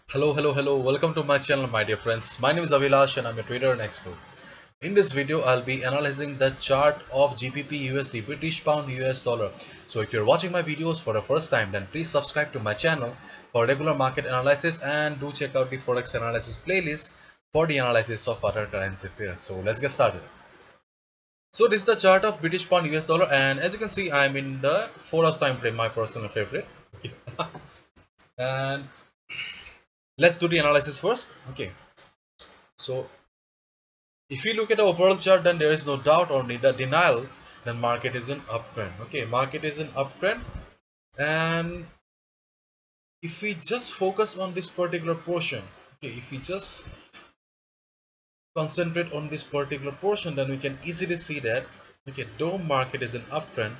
Hello. Welcome to my channel, my dear friends. My name is Avilash and I'm a trader next door. In this video, I'll be analyzing the chart of GBP USD, British Pound US Dollar. So if you're watching my videos for the first time, then please subscribe to my channel for regular market analysis and do check out the Forex analysis playlist for the analysis of other currency pairs. So let's get started. So this is the chart of British Pound US Dollar, and as you can see, I'm in the 4 hours time frame, my personal favorite. And let's do the analysis first. Okay. So if you look at the overall chart, then there is no doubt or neither denial, then market is in uptrend. Okay, market is in uptrend. And if we just focus on this particular portion, okay, if we just concentrate on this particular portion, then we can easily see that, okay, though market is in uptrend,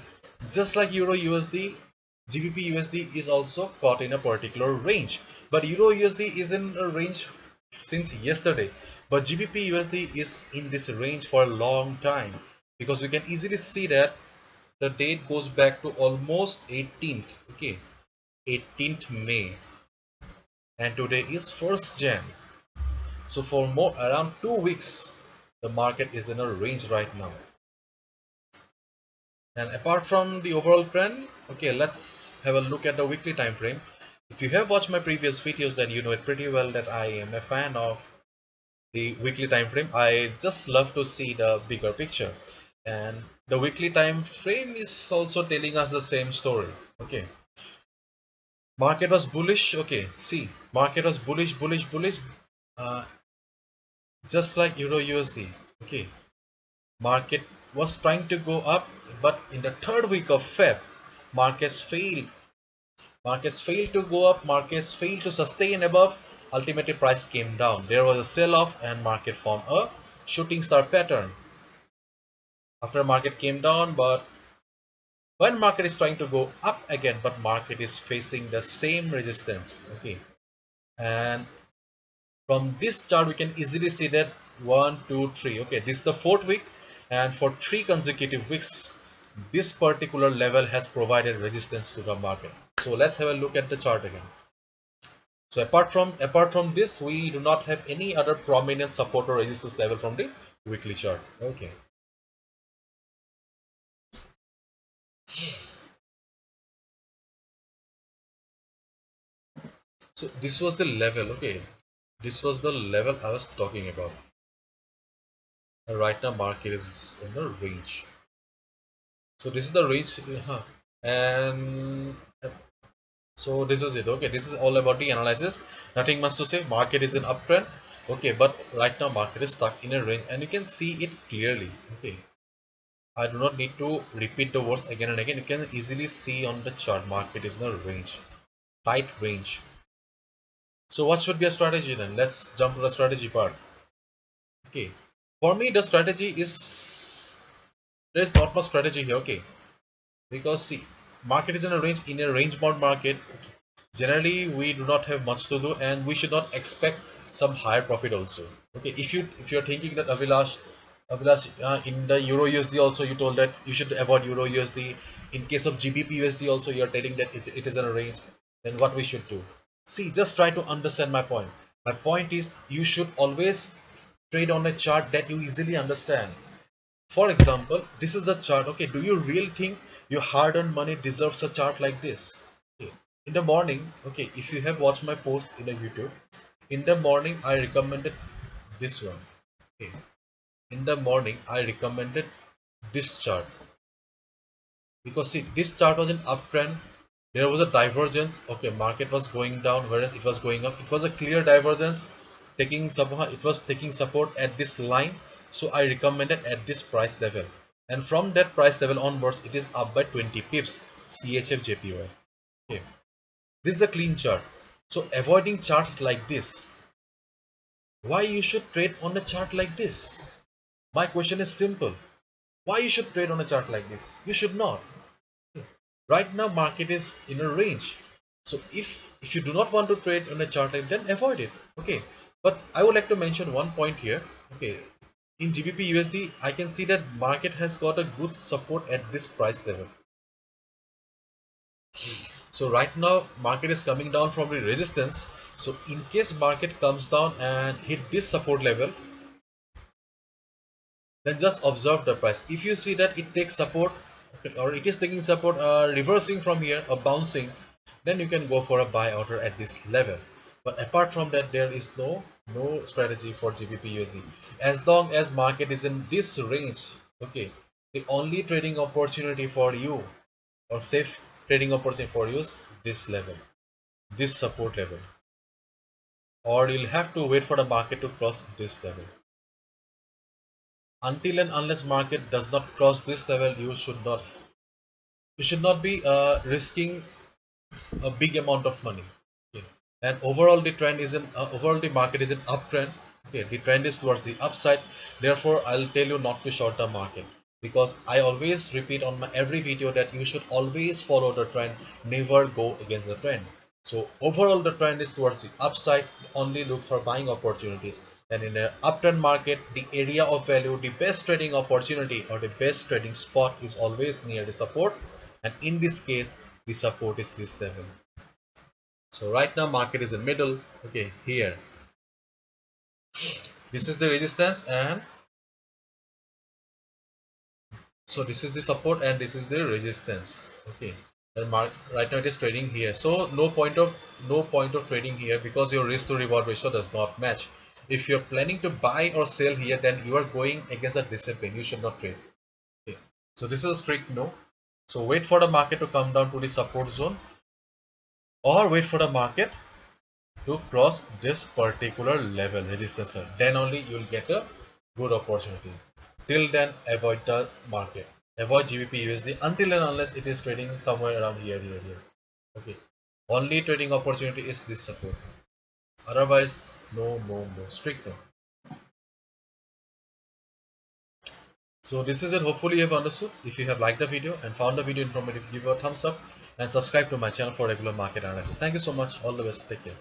just like Euro USD, GBP USD is also caught in a particular range. But Euro USD is in a range since yesterday, but GBP USD is in this range for a long time, because we can easily see that the date goes back to almost 18th, okay, 18th May, and today is 1st Jan. So for more around 2 weeks, the market is in a range right now. And apart from the overall trend, okay, let's have a look at the weekly time frame. If you have watched my previous videos, then you know it pretty well that I am a fan of the weekly time frame. I just love to see the bigger picture, and the weekly time frame is also telling us the same story. Okay, market was bullish. Okay, see, market was bullish, uh, just like Euro USD. Okay, market was trying to go up, but in the third week of Feb, markets failed. Markets failed to go up, markets failed to sustain above. Ultimately, price came down. There was a sell-off, and market formed a shooting star pattern. After market came down, but when market is trying to go up again, but market is facing the same resistance. Okay, and from this chart we can easily see that 1 2 3, okay, this is the fourth week, and for 3 consecutive weeks this particular level has provided resistance to the market. So let's have a look at the chart again. So apart from this, we do not have any other prominent support or resistance level from the weekly chart. Okay, so this was the level. Okay, this was the level I was talking about. Right now market is in the range. So this is the range, and so this is it. Okay, this is all about the analysis. Nothing much to say. Market is in uptrend. Okay, but right now market is stuck in a range, and you can see it clearly. Okay, I do not need to repeat the words again and again. You can easily see on the chart market is in a range, tight range. So what should be a strategy then? Let's jump to the strategy part. Okay, for me the strategy is, there is not much strategy here. Okay, because see, market is in a range bound market. Generally we do not have much to do, and we should not expect some higher profit also. Okay, if you're thinking that Avilash, in the Euro USD also you told that you should avoid Euro USD. In case of GBP USD also you're telling that it is in a range. Then what we should do? See, just try to understand my point. My point is, you should always trade on a chart that you easily understand. For example, this is the chart. Okay, do you really think your hard-earned money deserves a chart like this? Okay. In the morning, okay, if you have watched my post in the YouTube, in the morning I recommended this one. Okay, in the morning I recommended this chart, because see, this chart was in uptrend. There was a divergence. Okay, market was going down whereas it was going up. It was a clear divergence, taking support. It was taking support at this line, so I recommended at this price level, and from that price level onwards it is up by 20 pips, CHF JPY. Okay, this is a clean chart. So avoiding charts like this, why you should trade on a chart like this? My question is simple. Why you should trade on a chart like this? You should not. Right now market is in a range. So if you do not want to trade on a chart like, then avoid it. Okay, but I would like to mention one point here. Okay, in GBP USD I can see that market has got a good support at this price level. So right now market is coming down from the resistance. So in case market comes down and hit this support level, then just observe the price. If you see that it takes support, or it is taking support, reversing from here or bouncing, then you can go for a buy order at this level. But apart from that, there is no strategy for GBP USD. As long as market is in this range, okay, the only trading opportunity for you, or safe trading opportunity for you, is this level, this support level, or you'll have to wait for the market to cross this level. Until and unless market does not cross this level, you should not be risking a big amount of money. Okay. And overall the trend is in overall the market is in uptrend. Okay, the trend is towards the upside. Therefore I'll tell you not to short the market, because I always repeat on my every video that you should always follow the trend, never go against the trend. So overall the trend is towards the upside. Only look for buying opportunities. And in an uptrend market, the area of value, the best trading opportunity or the best trading spot is always near the support. And in this case, the support is this level. So right now market is in middle. Okay, here this is the resistance, and so this is the support and this is the resistance. Okay, and right now it is trading here. So no point of trading here, because your risk to reward ratio does not match. If you're planning to buy or sell here, then you are going against a discipline. You should not trade. Okay, so this is a strict no. So wait for the market to come down to the support zone, or wait for the market to cross this particular level, resistance level. Then only you will get a good opportunity. Till then, avoid the market, avoid GBP USD until and unless it is trading somewhere around here. Okay, only trading opportunity is this support. Otherwise, no, strict no. So this is it. Hopefully you have understood. If you have liked the video and found the video informative, give a thumbs up and subscribe to my channel for regular market analysis. Thank you so much. All the best. Take care.